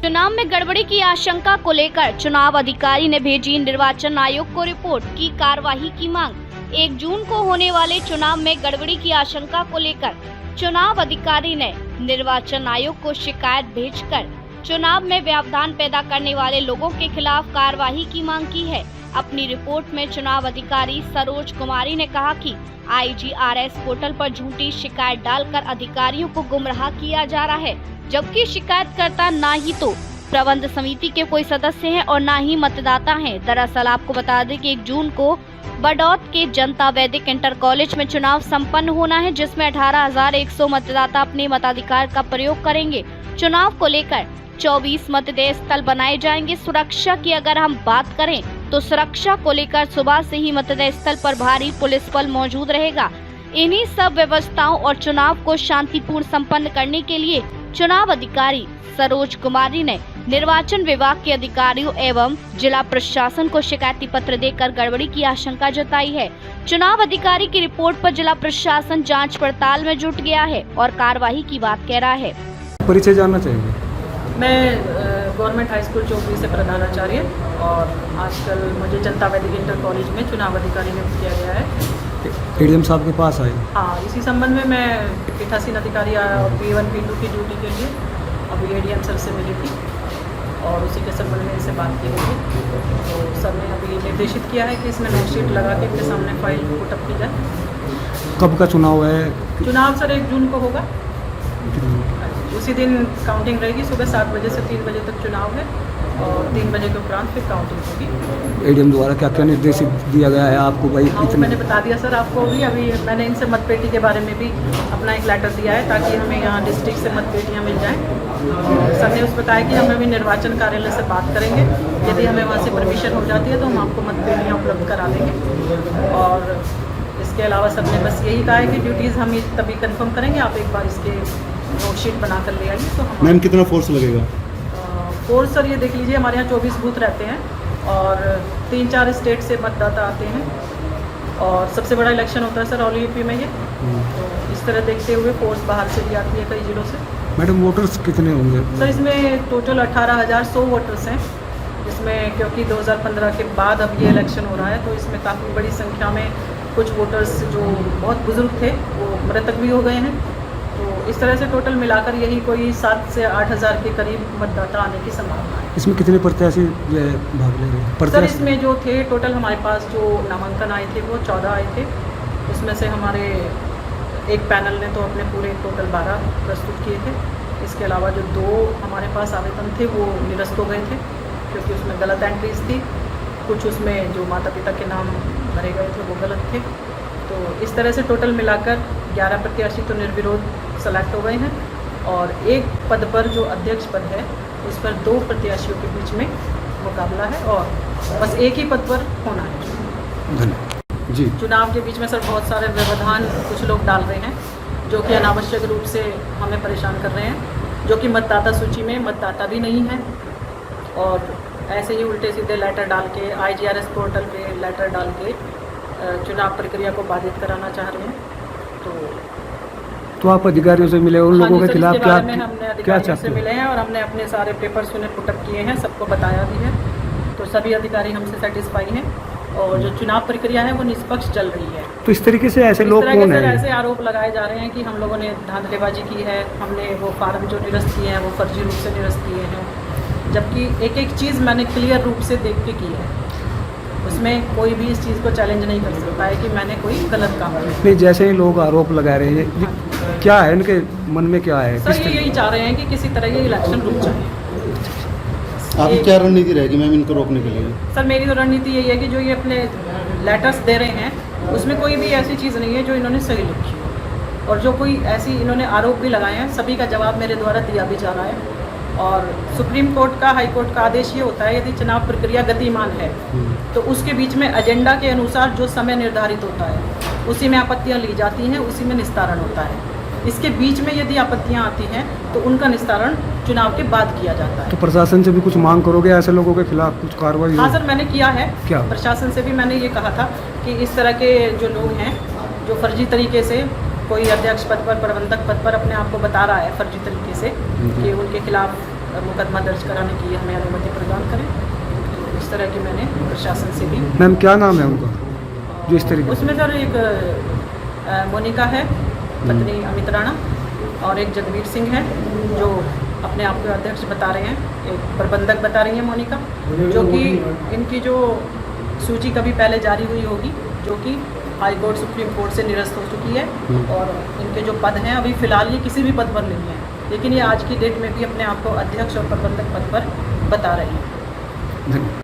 चुनाव में गड़बड़ी की आशंका को लेकर चुनाव अधिकारी ने भेजी निर्वाचन आयोग को रिपोर्ट की कार्यवाही की मांग। 1 जून को होने वाले चुनाव में गड़बड़ी की आशंका को लेकर चुनाव अधिकारी ने निर्वाचन आयोग को शिकायत भेजकर चुनाव में व्यवधान पैदा करने वाले लोगों के खिलाफ कार्यवाही की मांग की है। अपनी रिपोर्ट में चुनाव अधिकारी सरोज कुमारी ने कहा कि IGRS पोर्टल पर झूठी शिकायत डालकर अधिकारियों को गुमराह किया जा रहा है, जबकि शिकायतकर्ता ना ही तो प्रबंध समिति के कोई सदस्य हैं और ना ही मतदाता हैं। दरअसल आपको बता दें कि 1 जून को बड़ौत के जनता वैदिक इंटर कॉलेज में चुनाव संपन्न होना है, जिसमें 18,100 मतदाता अपने मताधिकार का प्रयोग करेंगे। चुनाव को लेकर 24 मतदेय स्थल बनाए जाएंगे। सुरक्षा की अगर हम बात करें तो सुरक्षा को लेकर सुबह से ही मतदेय स्थल पर भारी पुलिस बल मौजूद रहेगा। इन्हीं सब व्यवस्थाओं और चुनाव को शांतिपूर्ण संपन्न करने के लिए चुनाव अधिकारी सरोज कुमारी ने निर्वाचन विभाग के अधिकारियों एवं जिला प्रशासन को शिकायती पत्र देकर गड़बड़ी की आशंका जताई है। चुनाव अधिकारी की रिपोर्ट पर जिला प्रशासन जांच पड़ताल में जुट गया है और कार्यवाही की बात कह रहा है। परिचय जानना चाहिए। मैं गवर्नमेंट हाई स्कूल चौधरी से प्रधानाचार्य और आजकल मुझे जनता वैदिक इंटर कॉलेज में चुनाव अधिकारी नियुक्त किया गया है। एडीएम साहब के पास आए। हाँ, इसी संबंध में मैं पीठासीन अधिकारी और P1 P2 की ड्यूटी के लिए अभी एडीएम सर से मिली थी और उसी के संबंध में इनसे बात की गई थी। तो सर ने अभी निर्देशित किया है कि इसमें नोटशीट लगा के इनके सामने फाइल पुटअप की जाए। कब का चुनाव है? चुनाव सर 1 जून को होगा। उसी दिन काउंटिंग रहेगी। सुबह 7 बजे से 3 बजे तक चुनाव है और 3 बजे के उपरांत फिर काउंटिंग होगी। एडीएम द्वारा क्या क्या निर्देशित दिया गया है आपको भाई? हाँ, मैंने बता दिया सर आपको भी। अभी मैंने इनसे मतपेटी के बारे में भी अपना एक लेटर दिया है ताकि हमें यहाँ डिस्ट्रिक्ट से मतपेटियाँ मिल जाएँ। सर ने उस बताया कि हम अभी निर्वाचन कार्यालय से बात करेंगे, यदि हमें वहाँ से परमिशन हो जाती है तो हम आपको मतपेटियाँ उपलब्ध करा देंगे। और इसके अलावा सर ने बस यही कहा है कि ड्यूटीज़ हम तभी कन्फर्म करेंगे, आप एक बार इसके नोटशीट बना कर ले आइए। तो मैम कितना फोर्स लगेगा? फोर्स सर ये देख लीजिए, हमारे यहाँ 24 बूथ रहते हैं और 3-4 स्टेट से मतदाता आते हैं और सबसे बड़ा इलेक्शन होता है सर ऑल यूपी में ये। तो इस तरह देखते हुए फोर्स बाहर से भी आती है कई जिलों से। मैडम वोटर्स कितने होंगे? सर इसमें टोटल 18,100 वोटर्स हैं, जिसमें क्योंकि 2015 के बाद अब ये इलेक्शन हो रहा है तो इसमें काफ़ी बड़ी संख्या में कुछ वोटर्स जो बहुत बुजुर्ग थे वो मृतक भी हो गए हैं। तो इस तरह से टोटल मिलाकर यही कोई 7 से 8 हज़ार के करीब मतदाता आने की संभावना है। इसमें कितने प्रत्याशी भाग लेंगे? सर इसमें जो थे टोटल हमारे पास जो नामांकन आए थे वो 14 आए थे। उसमें से हमारे एक पैनल ने तो अपने पूरे टोटल 12 प्रस्तुत किए थे। इसके अलावा जो 2 हमारे पास आवेदन थे वो निरस्त हो गए थे क्योंकि उसमें गलत एंट्रीज थी। कुछ उसमें जो माता पिता के नाम भरे गए थे वो गलत थे। तो इस तरह से टोटल मिलाकर 11 प्रत्याशी तो निर्विरोध सेलेक्ट हो गए हैं और एक पद पर जो अध्यक्ष पद है उस पर 2 प्रत्याशियों के बीच में मुकाबला है और बस एक ही पद पर होना है। धन्यवाद जी। चुनाव के बीच में सर बहुत सारे व्यवधान कुछ लोग डाल रहे हैं जो कि अनावश्यक रूप से हमें परेशान कर रहे हैं, जो कि मतदाता सूची में मतदाता भी नहीं है और ऐसे ही उल्टे सीधे लेटर डाल के IGRS पोर्टल पे लेटर डाल के चुनाव प्रक्रिया को बाधित कराना चाह रहे हैं। तो आप अधिकारियों से मिले, उन लोगों के खिलाफ क्या हमने अधिकारियों से मिले हैं और हमने अपने सारे पेपर्स उन्हें पुटअप किए हैं, सबको बताया भी है। तो सभी अधिकारी हमसे सेटिस्फाई हैं और जो चुनाव प्रक्रिया है वो निष्पक्ष चल रही है। तो इस तरीके से ऐसे लोग कौन हैं? ऐसे आरोप लगाए जा रहे हैं कि हम लोगों ने धांधलेबाजी की है, हमने वो फार्म जो निरस्त किए हैं वो फर्जी रूप से निरस्त किए हैं, जबकि एक एक चीज़ मैंने क्लियर रूप से देख के की है। उसमें कोई भी इस चीज़ को चैलेंज नहीं कर सकता है कि मैंने कोई गलत काम किया। नहीं, जैसे ही लोग आरोप लगा रहे हैं, क्या है इनके मन में, क्या है? सर ये यही चाह रहे हैं कि किसी तरह ये इलेक्शन रुक जाए। आपकी क्या रणनीति रहेगी मैम इनको रोकने के लिए? सर मेरी तो रणनीति यही है कि जो ये अपने लेटर्स दे रहे हैं उसमें कोई भी ऐसी चीज़ नहीं है जो इन्होंने सही लिखी है और जो कोई ऐसी इन्होंने आरोप भी लगाए हैं सभी का जवाब मेरे द्वारा दिया भी जा रहा है। और सुप्रीम कोर्ट का, हाई कोर्ट का आदेश ये होता है यदि चुनाव प्रक्रिया गतिमान है तो उसके बीच में एजेंडा के अनुसार जो समय निर्धारित होता है उसी में आपत्तियां ली जाती हैं, उसी में निस्तारण होता है। इसके बीच में यदि आपत्तियां आती हैं तो उनका निस्तारण चुनाव के बाद किया जाता है। तो प्रशासन से भी कुछ मांग करोगे ऐसे लोगों के खिलाफ कुछ कार्रवाई? हाँ सर, मैंने किया है। क्या? प्रशासन से भी मैंने ये कहा था कि इस तरह के जो लोग हैं जो फर्जी तरीके से कोई अध्यक्ष पद पर, प्रबंधक पद पर अपने आप को बता रहा है फर्जी तरीके से कि उनके खिलाफ मुकदमा दर्ज कराने की हमें अनुमति प्रदान करें। इस तरह की मैंने प्रशासन से भी मैम क्या नाम है उनका जो इस तरीके से उसमें सर एक मोनिका है पत्नी अमित राणा और एक जगवीर सिंह है जो अपने आप को अध्यक्ष बता रहे हैं, एक प्रबंधक बता रही है मोनिका, जो कि इनकी जो सूची कभी पहले जारी हुई होगी जो कि हाई कोर्ट सुप्रीम कोर्ट से निरस्त हो चुकी है और इनके जो पद हैं अभी फ़िलहाल ये किसी भी पद पर नहीं है, लेकिन ये आज की डेट में भी अपने आप को अध्यक्ष और प्रबंधक पद पर बता रहे हैं। धन्यवाद।